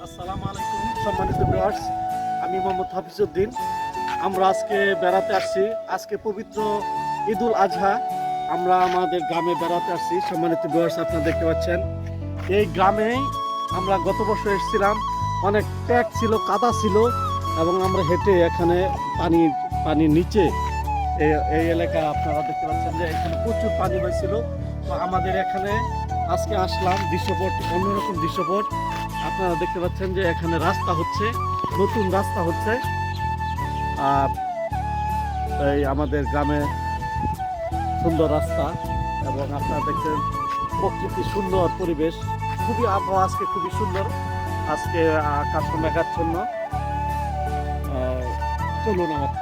আসসালামু আলাইকুম সম্মানিত ভিউয়ার্স, আমি মোহাম্মদ হাফিজউদ্দিন। আমরা আজকে বেড়াতে আসছি। আজকে পবিত্র ঈদুল আজহা। আমরা আমাদের গ্রামে বেড়াতে আসছি। সম্মানিত ভিউয়ার্স, আপনারা দেখতে পাচ্ছেন এই গ্রামেই আমরা গত বছর এসেছিলাম। অনেক ট্যাগ ছিল, কাদা ছিল এবং আমরা হেঁটে এখানে পানির নিচে এই এলাকা আপনারা দেখতে পাচ্ছেন যে এখানে প্রচুর পানি হয়েছিল। তো আমাদের এখানে আজকে আসলাম, দৃশ্যপট অন্যরকম দৃশ্যপট। আপনারা দেখতে পাচ্ছেন যে এখানে রাস্তা হচ্ছে, নতুন রাস্তা হচ্ছে। আর এই আমাদের গ্রামে সুন্দর রাস্তা এবং আপনারা দেখছেন প্রকৃতি সুন্দর পরিবেশ, খুবই আবহাওয়া আজকে খুবই সুন্দর। আজকে আকাশ মেঘাচ্ছন্ন। চলুন আমার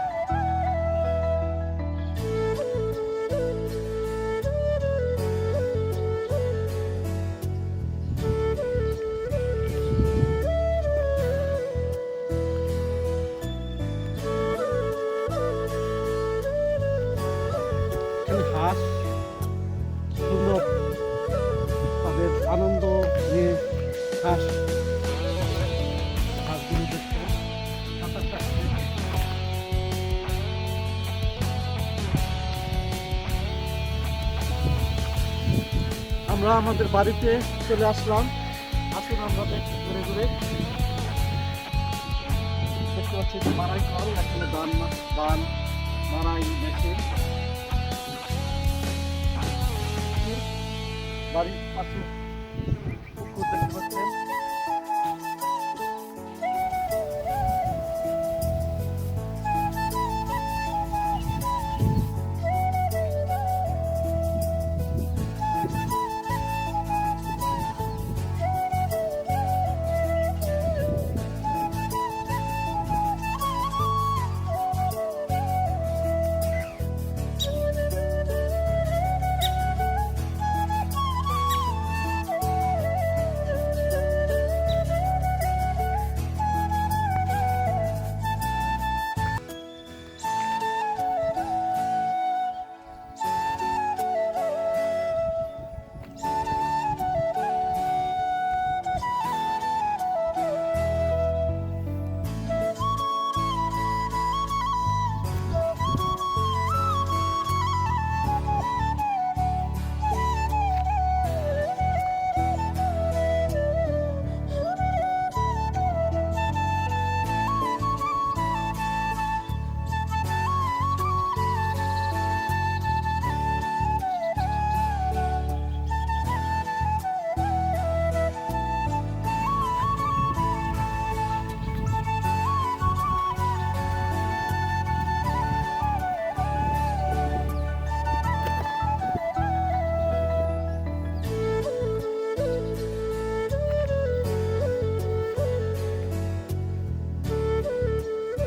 এখানে হাঁস সুন্দর তাদের আনন্দ নিয়ে হাঁস হাঁসগুলো দেখতে সাঁতার কাটছে। আমরা আমাদের বাড়িতে চলে আসলাম। আসুন আমরা দেখি ঘুরে ঘুরে। দেখতে পাচ্ছি যে মারাই কল, এখানে ধান মারাই মেশিন। বাড়ির পাশে পুকুর দেখতে পাচ্ছেন।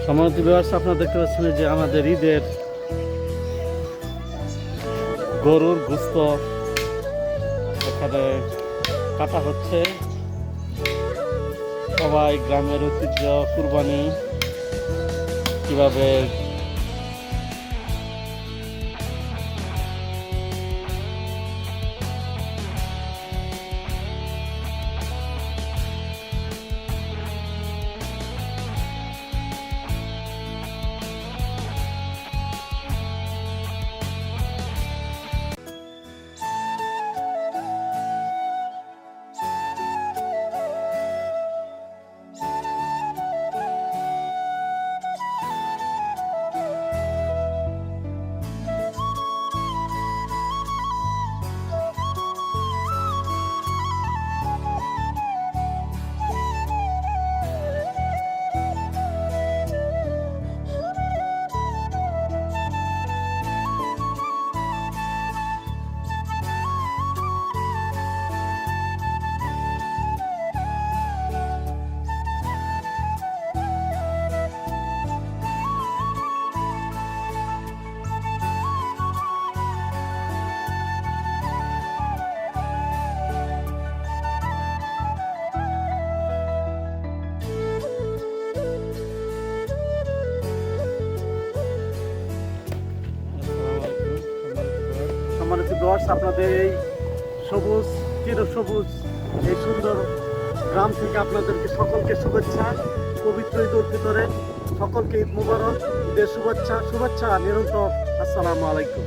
সম্মানিত ভিউয়ার্স, আপনারা দেখতে পাচ্ছেন যে আমাদের ঈদের গরুর গোশত এখানে কাটা হচ্ছে। সবাই গ্রামের ঐতিহ্য কুরবানি কিভাবে সম্মানিত ভিউয়ার্স, আপনাদের এই সবুজ চিরসবুজ এই সুন্দর গ্রাম থেকে আপনাদেরকে সকলকে শুভেচ্ছা। পবিত্র ঈদ উল ফিতরে সকলকে ঈদ মুবারক, ঈদের শুভেচ্ছা নিরন্তর। আসসালামু আলাইকুম।